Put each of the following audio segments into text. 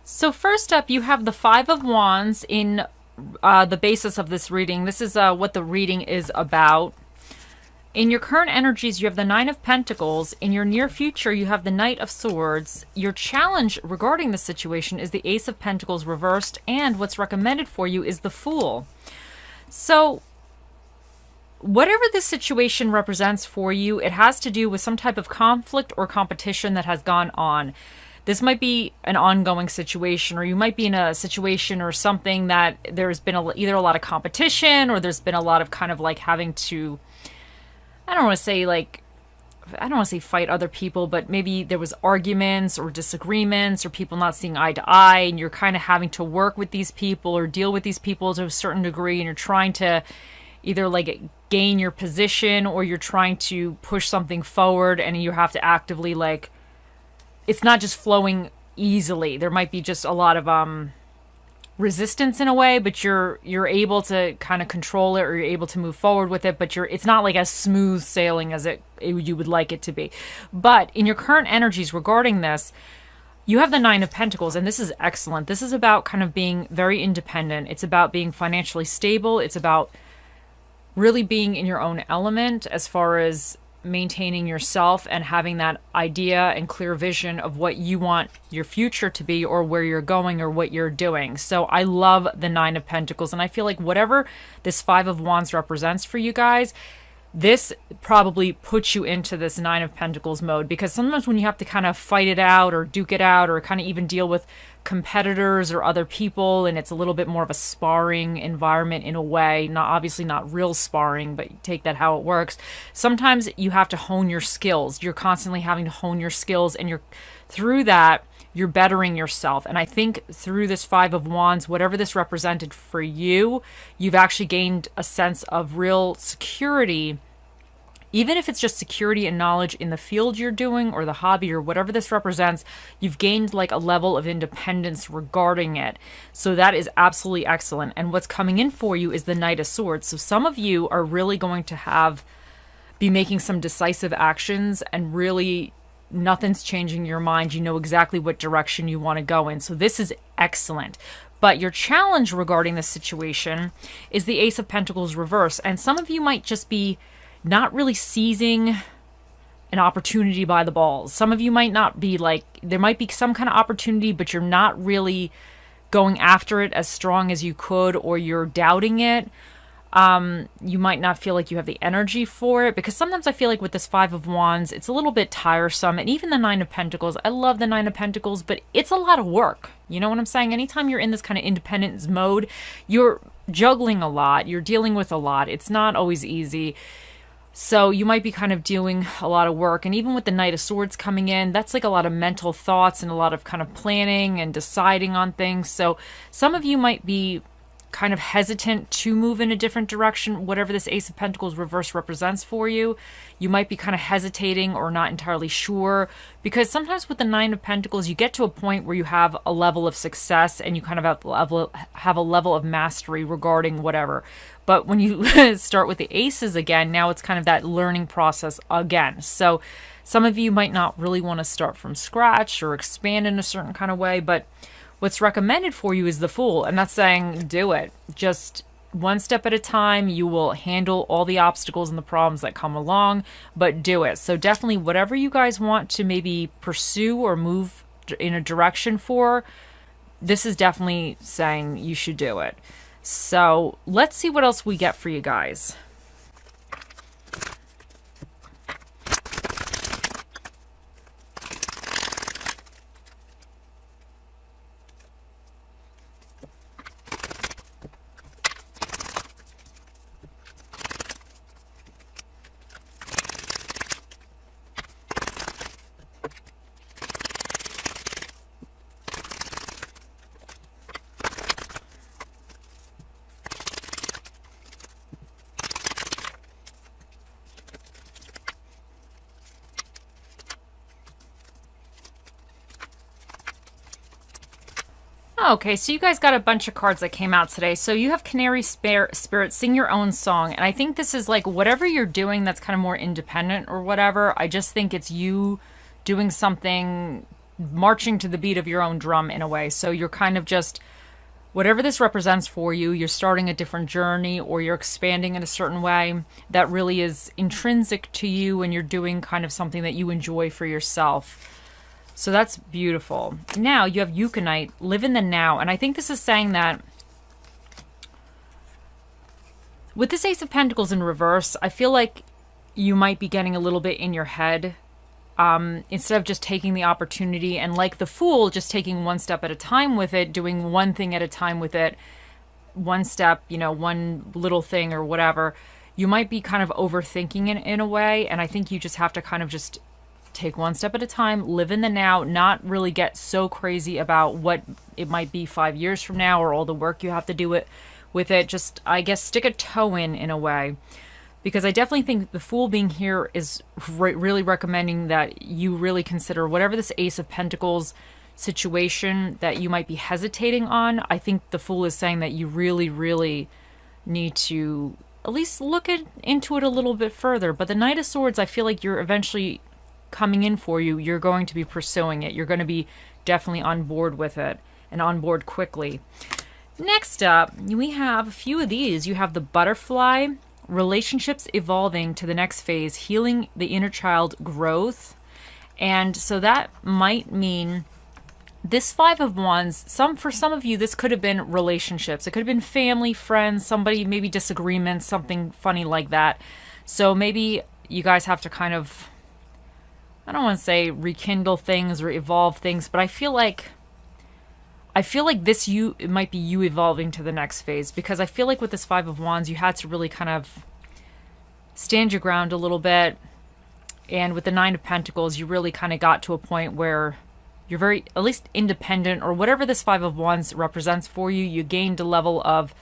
So first up, you have the Five of Wands in the basis of this reading. This is what the reading is about. In your current energies, you have the Nine of Pentacles. In your near future, you have the Knight of Swords. Your challenge regarding the situation is the Ace of Pentacles reversed, and what's recommended for you is the Fool. So whatever this situation represents for you, it has to do with some type of conflict or competition that has gone on. This might be an ongoing situation, or you might be in a situation or something that there's been either a lot of competition, or there's been a lot of kind of like having to, I don't want to say fight other people, but maybe there was arguments or disagreements or people not seeing eye to eye, and you're kind of having to work with these people or deal with these people to a certain degree, and you're trying to either like gain your position, or you're trying to push something forward, and you have to actively like, it's not just flowing easily. There might be just a lot of resistance in a way, but you're able to kind of control it, or you're able to move forward with it, but it's not like as smooth sailing as you would like it to be. But in your current energies regarding this, you have the Nine of Pentacles, and this is excellent. This is about kind of being very independent. It's about being financially stable. It's about really being in your own element as far as maintaining yourself and having that idea and clear vision of what you want your future to be, or where you're going, or what you're doing. So I love the Nine of Pentacles, and I feel like whatever this Five of Wands represents for you guys, this probably puts you into this Nine of Pentacles mode, because sometimes when you have to kind of fight it out or duke it out, or kind of even deal with competitors or other people, and it's a little bit more of a sparring environment in a way, obviously not real sparring, but take that how it works. Sometimes you have to hone your skills. You're constantly having to hone your skills, and through that you're bettering yourself. And I think through this Five of Wands, whatever this represented for you, you've actually gained a sense of real security. Even if it's just security and knowledge in the field you're doing, or the hobby, or whatever this represents, you've gained like a level of independence regarding it. So that is absolutely excellent. And what's coming in for you is the Knight of Swords. So some of you are really going to be making some decisive actions, and really nothing's changing your mind. You know exactly what direction you want to go in. So this is excellent. But your challenge regarding this situation is the Ace of Pentacles reverse. And some of you might just be not really seizing an opportunity by the balls. Some of you might not be like, there might be some kind of opportunity, but you're not really going after it as strong as you could, or you're doubting it. You might not feel like you have the energy for it, because sometimes I feel like with this Five of Wands, it's a little bit tiresome. And even the Nine of Pentacles, I love the Nine of Pentacles, but it's a lot of work. You know what I'm saying? Anytime you're in this kind of independence mode, you're juggling a lot, you're dealing with a lot. It's not always easy. So you might be kind of doing a lot of work. And even with the Knight of Swords coming in, that's like a lot of mental thoughts and a lot of kind of planning and deciding on things. So some of you might be kind of hesitant to move in a different direction, whatever this Ace of Pentacles reverse represents for you. You might be kind of hesitating or not entirely sure, because sometimes with the Nine of Pentacles, you get to a point where you have a level of success, and you kind of have a level of mastery regarding whatever. But when you start with the aces again, now it's kind of that learning process again. So some of you might not really want to start from scratch or expand in a certain kind of way, but what's recommended for you is the Fool. And that's saying, do it. Just one step at a time. You will handle all the obstacles and the problems that come along, but do it. So definitely whatever you guys want to maybe pursue or move in a direction for, this is definitely saying you should do it. So let's see what else we get for you guys. Okay, so you guys got a bunch of cards that came out today. So you have Canary Spirit, Sing Your Own Song. And I think this is like whatever you're doing that's kind of more independent or whatever. I just think it's you doing something marching to the beat of your own drum in a way. So you're kind of just, whatever this represents for you, you're starting a different journey or you're expanding in a certain way that really is intrinsic to you, and you're doing kind of something that you enjoy for yourself. So that's beautiful. Now you have Euconite, live in the now. And I think this is saying that with this Ace of Pentacles in reverse, I feel like you might be getting a little bit in your head. Instead of just taking the opportunity and, like the Fool, just taking one step at a time with it, doing one thing at a time with it, one step, you know, one little thing or whatever, you might be kind of overthinking it in a way. And I think you just have to kind of just take one step at a time, live in the now, not really get so crazy about what it might be 5 years from now or all the work you have to do with it. Just, I guess, stick a toe in a way. Because I definitely think the Fool being here is really recommending that you really consider whatever this Ace of Pentacles situation that you might be hesitating on. I think the Fool is saying that you really, really need to at least look into it a little bit further. But the Knight of Swords, I feel like you're eventually coming in for you. You're going to be pursuing it. You're going to be definitely on board with it, and on board quickly. Next up, we have a few of these. You have the Butterfly, relationships evolving to the next phase, healing the inner child, growth. And so that might mean this Five of Wands, for some of you, this could have been relationships. It could have been family, friends, somebody, maybe disagreements, something funny like that. So maybe you guys have to kind of, I don't want to say rekindle things or evolve things, but I feel like it might be you evolving to the next phase, because I feel like with this Five of Wands, you had to really kind of stand your ground a little bit. And with the Nine of Pentacles, you really kind of got to a point where you're very, at least independent, or whatever this Five of Wands represents for you. You gained a level of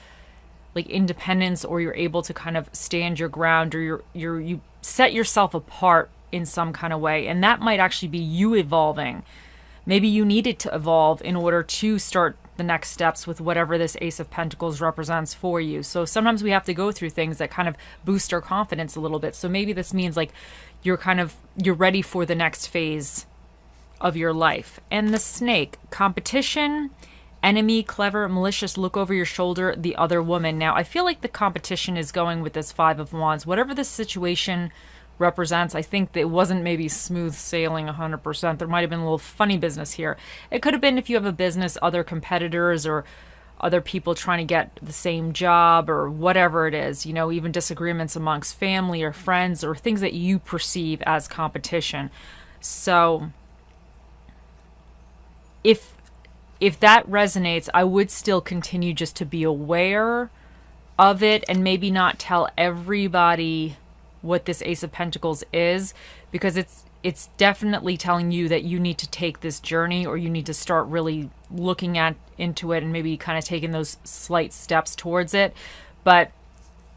like independence, or you're able to kind of stand your ground, or you set yourself apart in some kind of way. And that might actually be you evolving. Maybe you needed to evolve in order to start the next steps with whatever this Ace of Pentacles represents for you. So sometimes we have to go through things that kind of boost our confidence a little bit. So maybe this means like you're ready for the next phase of your life. And the Snake, competition, enemy, clever, malicious, look over your shoulder, the other woman. Now, I feel like the competition is going with this Five of Wands. Whatever this situation represents, I think that it wasn't maybe smooth sailing 100%. There might have been a little funny business here. It could have been, if you have a business, other competitors or other people trying to get the same job or whatever it is, you know, even disagreements amongst family or friends or things that you perceive as competition. So if that resonates, I would still continue just to be aware of it and maybe not tell everybody what this Ace of Pentacles is, because it's definitely telling you that you need to take this journey, or you need to start really looking into it and maybe kind of taking those slight steps towards it. But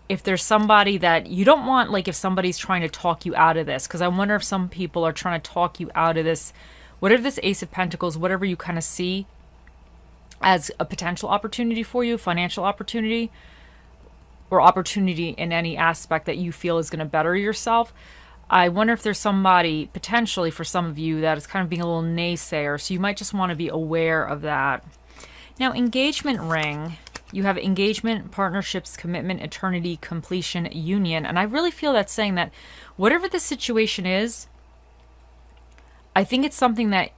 if there's somebody that you don't want, like if somebody's trying to talk you out of this, because I wonder if some people are trying to talk you out of this, whatever this Ace of Pentacles, whatever you kind of see as a potential opportunity for you, financial opportunity, or opportunity in any aspect that you feel is going to better yourself. I wonder if there's somebody, potentially for some of you, that is kind of being a little naysayer. So you might just want to be aware of that. Now, engagement ring. You have engagement, partnerships, commitment, eternity, completion, union. And I really feel that's saying that whatever the situation is, I think it's something that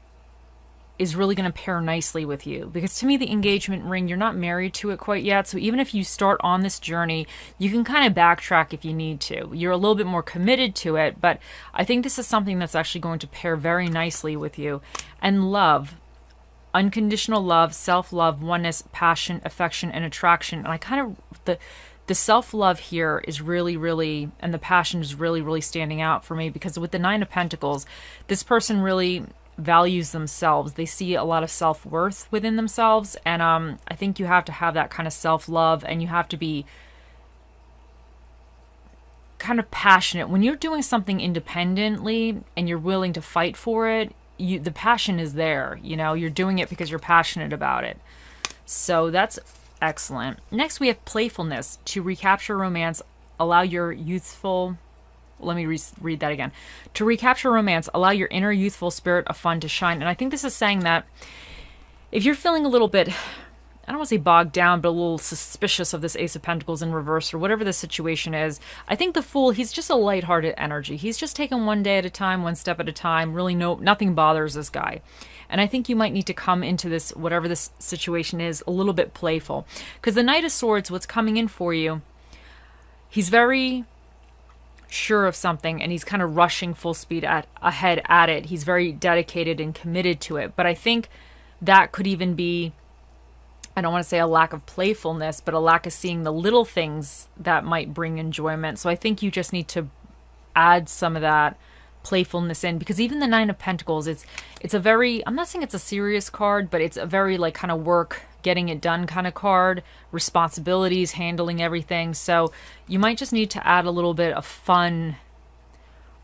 is really going to pair nicely with you. Because to me, the engagement ring, you're not married to it quite yet. So even if you start on this journey, you can kind of backtrack if you need to. You're a little bit more committed to it, but I think this is something that's actually going to pair very nicely with you. And love, unconditional love, self-love, oneness, passion, affection, and attraction. And I kind of, the self-love here is really, really, and the passion is really, really standing out for me, because with the Nine of Pentacles, this person really values themselves. They see a lot of self-worth within themselves, and I think you have to have that kind of self-love, and you have to be kind of passionate. When you're doing something independently and you're willing to fight for it, the passion is there. You know, you're doing it because you're passionate about it. So that's excellent. Next, we have playfulness. To recapture romance, allow your youthful Let me read that again. To recapture romance, allow your inner youthful spirit of fun to shine. And I think this is saying that if you're feeling a little bit, I don't want to say bogged down, but a little suspicious of this Ace of Pentacles in reverse or whatever the situation is, I think the Fool, he's just a lighthearted energy. He's just taking one day at a time, one step at a time. Really, nothing bothers this guy. And I think you might need to come into this, whatever this situation is, a little bit playful. Because the Knight of Swords, what's coming in for you, he's very sure of something and he's kind of rushing full speed ahead at it. He's very dedicated and committed to it. But I think that could even be, I don't want to say a lack of playfulness, but a lack of seeing the little things that might bring enjoyment. So I think you just need to add some of that playfulness in, because even the Nine of Pentacles, it's a very, I'm not saying it's a serious card, but it's a very like kind of work, getting it done kind of card, responsibilities, handling everything. So you might just need to add a little bit of fun,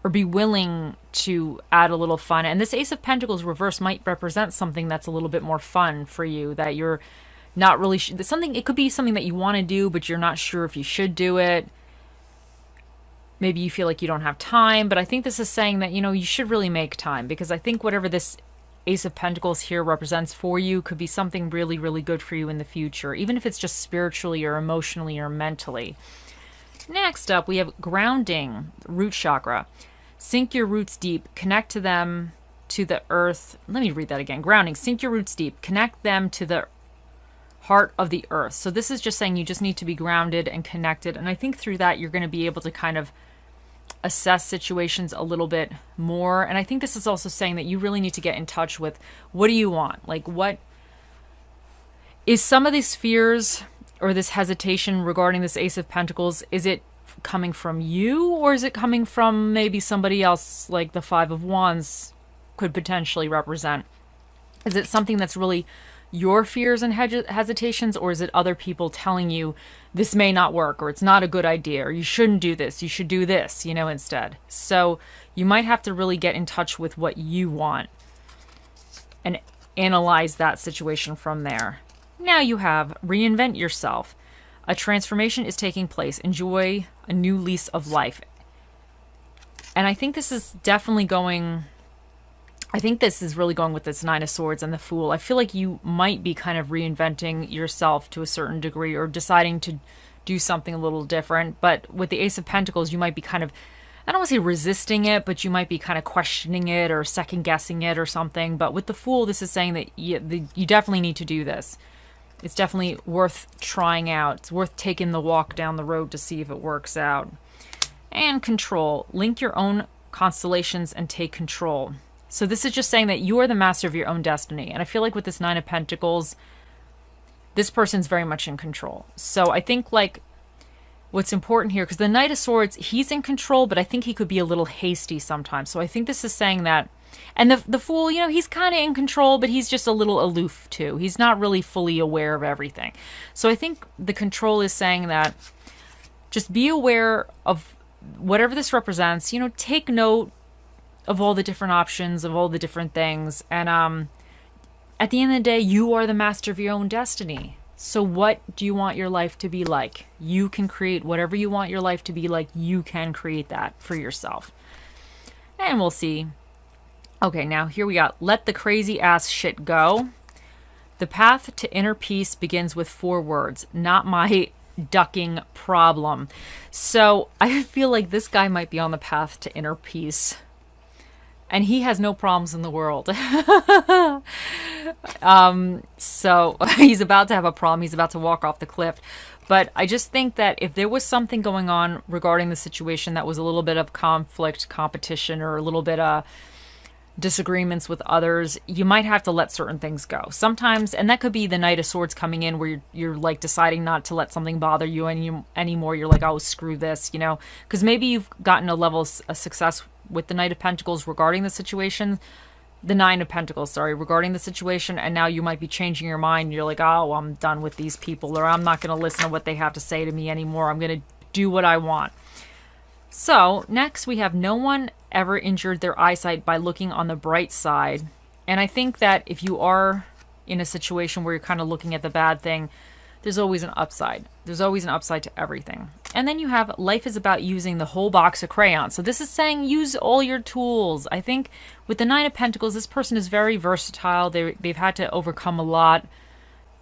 or be willing to add a little fun. And this Ace of Pentacles reverse might represent something that's a little bit more fun for you, that you're not really something, it could be something that you want to do, but you're not sure if you should do it. Maybe you feel like you don't have time, but I think this is saying that, you know, you should really make time, because I think whatever this Ace of Pentacles here represents for you could be something really, really good for you in the future, even if it's just spiritually or emotionally or mentally. Next up, we have grounding, root chakra. Sink your roots deep, connect to them, to the earth. Let me read that again. Grounding, sink your roots deep, connect them to the heart of the earth. So this is just saying you just need to be grounded and connected. And I think through that, you're going to be able to kind of assess situations a little bit more. And I think this is also saying that you really need to get in touch with, what do you want? Like, what is some of these fears or this hesitation regarding this Ace of Pentacles? Is it coming from you, or is it coming from maybe somebody else, like the Five of Wands could potentially represent? Is it something that's really your fears and hesitations, or is it other people telling you this may not work, or it's not a good idea, or you shouldn't do this, you should do this, you know, instead? So you might have to really get in touch with what you want and analyze that situation from there. Now you have reinvent yourself. A transformation is taking place. Enjoy a new lease of life. And I think this is definitely going, I think this is really going with this Nine of Swords and the Fool. I feel like you might be kind of reinventing yourself to a certain degree, or deciding to do something a little different. But with the Ace of Pentacles, you might be kind of, I don't want to say resisting it, but you might be kind of questioning it or second guessing it or something. But with the Fool, this is saying that you definitely need to do this. It's definitely worth trying out. It's worth taking the walk down the road to see if it works out. And control. Link your own constellations and take control. So this is just saying that you are the master of your own destiny. And I feel like with this Nine of Pentacles, this person's very much in control. So I think like what's important here, because the Knight of Swords, he's in control, but I think he could be a little hasty sometimes. So I think this is saying that, and the Fool, you know, he's kind of in control, but he's just a little aloof too. He's not really fully aware of everything. So I think the control is saying that just be aware of whatever this represents, you know, take note of all the different options, of all the different things. And at the end of the day, you are the master of your own destiny. So what do you want your life to be like? You can create whatever you want your life to be like. You can create that for yourself. And we'll see. Okay, now here we got, let the crazy ass shit go. The path to inner peace begins with 4 words. Not my ducking problem. So I feel like this guy might be on the path to inner peace. And he has no problems in the world. So he's about to have a problem. He's about to walk off the cliff. But I just think that if there was something going on regarding the situation that was a little bit of conflict, competition, or a little bit of disagreements with others, you might have to let certain things go sometimes. And that could be the Knight of Swords coming in, where you're like deciding not to let something bother you anymore. You're like, oh, screw this, you know, because maybe you've gotten a level of success with the Knight of Pentacles regarding the situation, the Nine of Pentacles, sorry, regarding the situation, and now you might be changing your mind. You're like, oh, I'm done with these people, or I'm not going to listen to what they have to say to me anymore. I'm going to do what I want. So next we have, no one ever injured their eyesight by looking on the bright side. And I think that if you are in a situation where you're kind of looking at the bad thing, there's always an upside. There's always an upside to everything. And then you have life is about using the whole box of crayons. So this is saying use all your tools. I think with the Nine of Pentacles, this person is very versatile. They've had to overcome a lot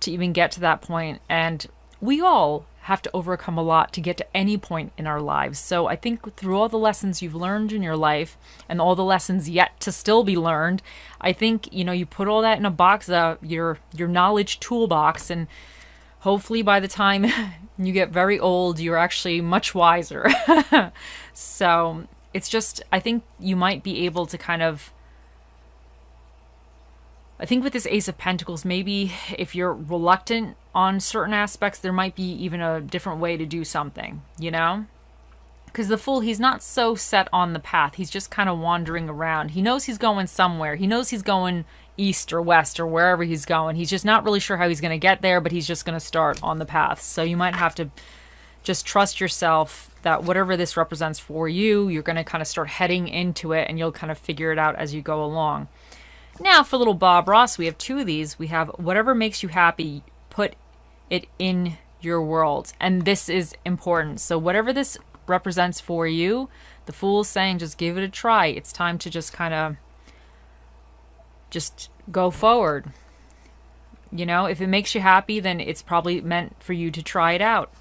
to even get to that point. And we all have to overcome a lot to get to any point in our lives. So I think through all the lessons you've learned in your life and all the lessons yet to still be learned, I think, you put all that in a box, your knowledge toolbox, and hopefully by the time you get very old, you're actually much wiser. So it's just, I think you might be able to I think with this Ace of Pentacles, maybe if you're reluctant on certain aspects, there might be even a different way to do something, Because the Fool, he's not so set on the path. He's just kind of wandering around. He knows he's going somewhere. He knows he's going east or west or wherever he's going. He's just not really sure how he's going to get there, but he's just going to start on the path. So you might have to just trust yourself that whatever this represents for you, you're going to kind of start heading into it, and you'll kind of figure it out as you go along. Now for little Bob Ross, we have two of these. We have whatever makes you happy, put it in your world. And this is important. So whatever this represents for you, the Fool is saying just give it a try. It's time to just kind of just go forward. If it makes you happy, then it's probably meant for you to try it out.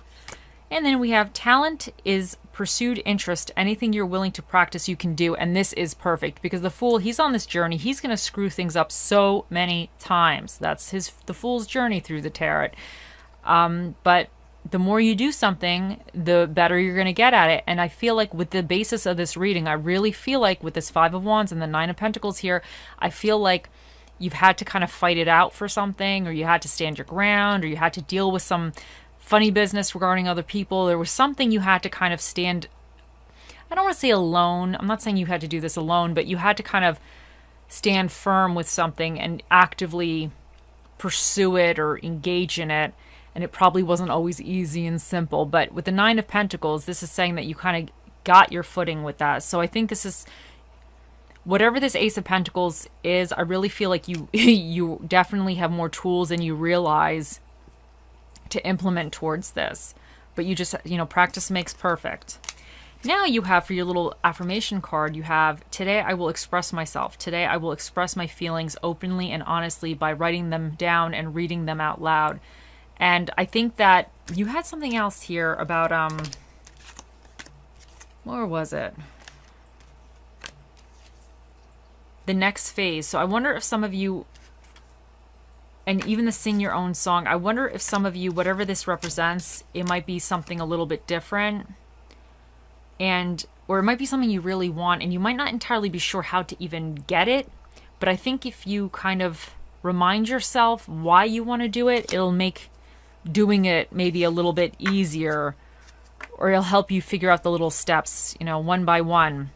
And then we have talent is pursued interest. Anything you're willing to practice, you can do. And this is perfect because the Fool, he's on this journey. He's going to screw things up so many times. That's the Fool's journey through the tarot. But the more you do something, the better you're going to get at it. And I feel like with the basis of this reading, I really feel like with this Five of Wands and the Nine of Pentacles here, I feel like you've had to kind of fight it out for something, or you had to stand your ground, or you had to deal with some funny business regarding other people. There was something you had to kind of stand, I don't want to say alone. I'm not saying you had to do this alone, but you had to kind of stand firm with something and actively pursue it or engage in it. And it probably wasn't always easy and simple. But with the Nine of Pentacles, this is saying that you kind of got your footing with that. So I think this is, whatever this Ace of Pentacles is, I really feel like you you definitely have more tools than you realize to implement towards this. But you just, practice makes perfect. Now you have for your little affirmation card, you have, today I will express myself. Today I will express my feelings openly and honestly by writing them down and reading them out loud. And I think that you had something else here about, where was it? The next phase. So I wonder if some of you, and even the sing your own song, I wonder if some of you, whatever this represents, it might be something a little bit different. Or it might be something you really want, and you might not entirely be sure how to even get it. But I think if you kind of remind yourself why you want to do it, it'll make doing it maybe a little bit easier, or it'll help you figure out the little steps, one by one.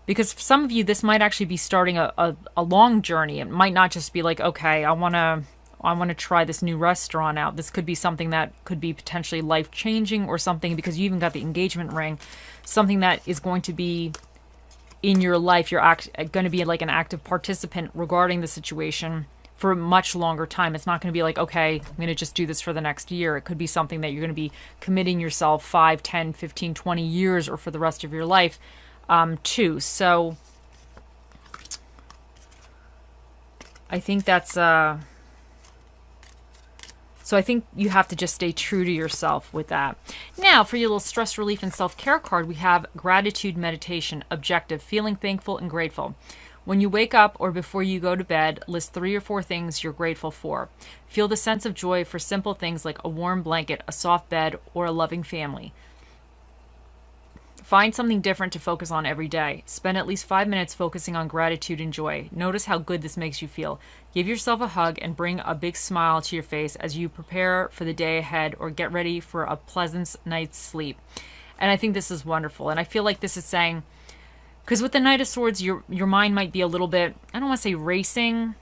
Because for some of you, this might actually be starting a long journey. It might not just be like, okay, I want to try this new restaurant out. This could be something that could be potentially life-changing, or something, because you even got the engagement ring, something that is going to be in your life. You're going to be like an active participant regarding the situation for a much longer time. It's not going to be like, okay, I'm going to just do this for the next year. It could be something that you're going to be committing yourself 5, 10, 15, 20 years, or for the rest of your life too. So I think that's so I think you have to just stay true to yourself with that. Now for your little stress relief and self-care card, we have gratitude meditation objective, feeling thankful and grateful. When you wake up or before you go to bed, list 3 or 4 things you're grateful for. Feel the sense of joy for simple things like a warm blanket, a soft bed, or a loving family. Find something different to focus on every day. Spend at least 5 minutes focusing on gratitude and joy. Notice how good this makes you feel. Give yourself a hug and bring a big smile to your face as you prepare for the day ahead or get ready for a pleasant night's sleep. And I think this is wonderful. And I feel like this is saying, because with the Knight of Swords, your mind might be a little bit, I don't want to say racing,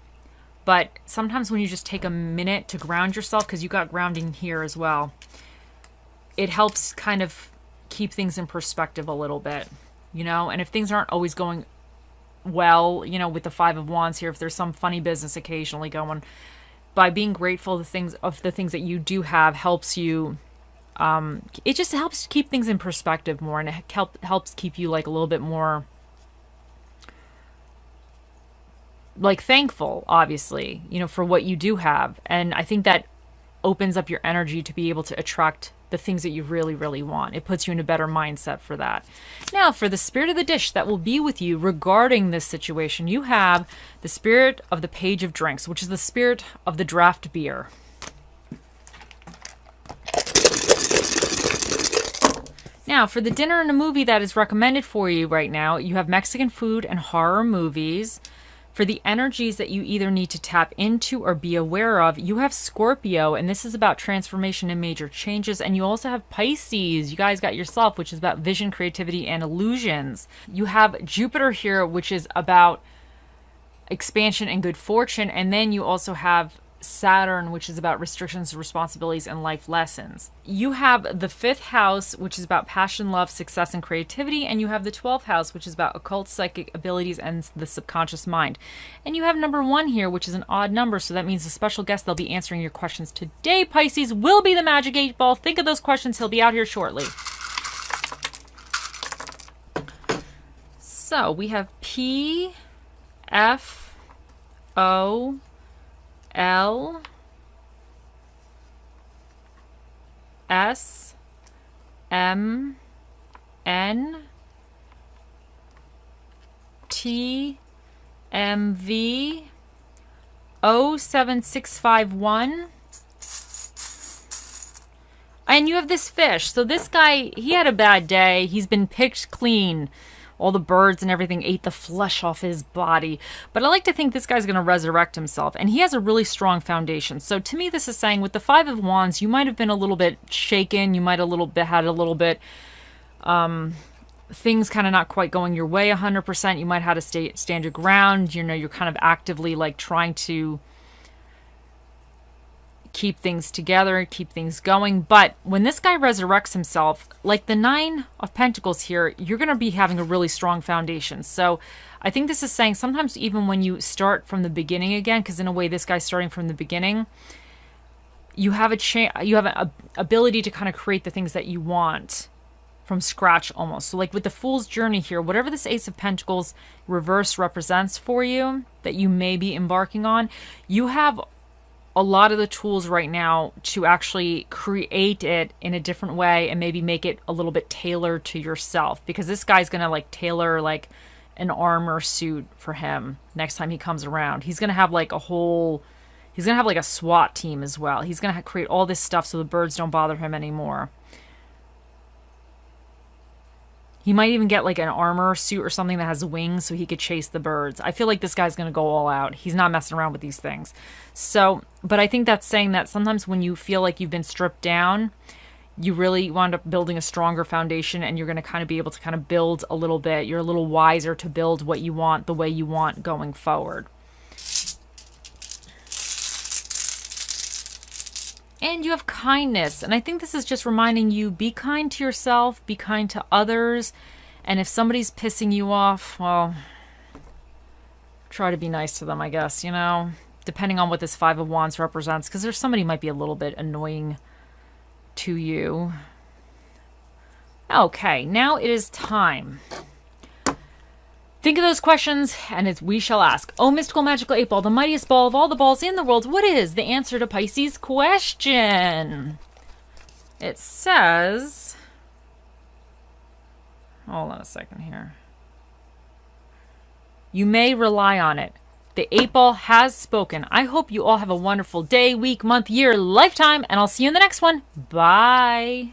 but sometimes when you just take a minute to ground yourself, because you got grounding here as well, it helps kind of keep things in perspective a little bit, and if things aren't always going well, with the Five of Wands here, if there's some funny business occasionally going, by being grateful of the things that you do have helps you. It just helps keep things in perspective more, and it helps keep you like a little bit more like thankful, obviously, you know, for what you do have. And I think that opens up your energy to be able to attract the things that you really, really want. It puts you in a better mindset for that. Now, for the spirit of the dish that will be with you regarding this situation, you have the spirit of the Page of Drinks, which is the spirit of the draft beer. Now, for the dinner and a movie that is recommended for you right now, you have Mexican food and horror movies. For the energies that you either need to tap into or be aware of, you have Scorpio, and this is about transformation and major changes. And you also have Pisces. You guys got yourself, which is about vision, creativity, and illusions. You have Jupiter here, which is about expansion and good fortune. And then you also have Saturn, which is about restrictions, responsibilities, and life lessons. You have the 5th house, which is about passion, love, success, and creativity. And you have the 12th house, which is about occult psychic abilities and the subconscious mind. And you have number 1 here, which is an odd number. So that means the special guest that'll be answering your questions today, Pisces, will be the Magic 8 Ball. Think of those questions. He'll be out here shortly. So we have P, F, O, L, S, M, N, T, M, V, 07651. And you have this fish. So this guy, he had a bad day. He's been picked clean. All the birds and everything ate the flesh off his body. But I like to think this guy's going to resurrect himself. And he has a really strong foundation. So to me, this is saying with the 5 of Wands, you might have been a little bit shaken. You might have had a little bit, things kind of not quite going your way 100%. You might have had to stand your ground. You know, you're kind of actively like trying to keep things together, keep things going. But when this guy resurrects himself, like the 9 of Pentacles here, you're going to be having a really strong foundation. So I think this is saying sometimes even when you start from the beginning again, because in a way this guy's starting from the beginning, you have an ability to kind of create the things that you want from scratch almost. So like with the Fool's Journey here, whatever this Ace of Pentacles reverse represents for you that you may be embarking on, you have a lot of the tools right now to actually create it in a different way and maybe make it a little bit tailored to yourself, because this guy's going to like tailor like an armor suit for him next time he comes around. He's going to have like he's going to have like a SWAT team as well. He's going to create all this stuff so the birds don't bother him anymore. He might even get like an armor suit or something that has wings so he could chase the birds. I feel like this guy's going to go all out. He's not messing around with these things. So, but I think that's saying that sometimes when you feel like you've been stripped down, you really wind up building a stronger foundation, and you're going to kind of be able to kind of build a little bit. You're a little wiser to build what you want the way you want going forward. And you have kindness. And I think this is just reminding you, be kind to yourself, be kind to others. And if somebody's pissing you off, well, try to be nice to them, I guess, you know, depending on what this 5 of Wands represents, because there's somebody might be a little bit annoying to you. Okay, now it is time. Think of those questions, and we shall ask. Oh, mystical, magical 8 Ball, the mightiest ball of all the balls in the world, what is the answer to Pisces' question? It says, hold on a second here. You may rely on it. The 8 Ball has spoken. I hope you all have a wonderful day, week, month, year, lifetime, and I'll see you in the next one. Bye.